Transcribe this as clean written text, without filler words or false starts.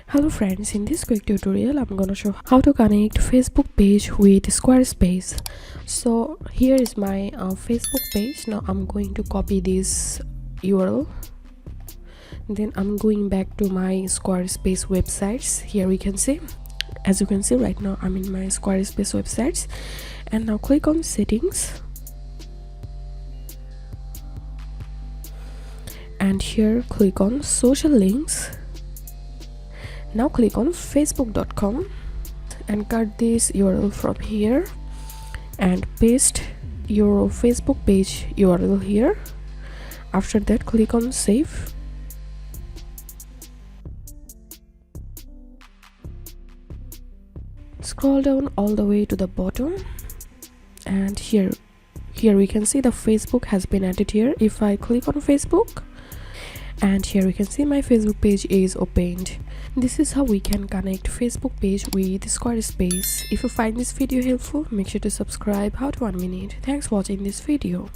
Hello friends, in this quick tutorial I'm gonna show how to connect Facebook page with Squarespace. So here is my Facebook page. Now I'm going to copy this URL. Then I'm going back to my Squarespace websites. Here we can see, as you can see right now I'm in my Squarespace websites, and now click on settings, and here click on social links. Now click on facebook.com and cut this URL from here and paste your Facebook page URL here. After that, click on save. Scroll down all the way to the bottom, and here we can see the Facebook has been added here. If I click on Facebook, and here we can see my Facebook page is opened. This is how we can connect Facebook page with Squarespace. If you find this video helpful, make sure to subscribe. How to 1 minute. Thanks for watching this video.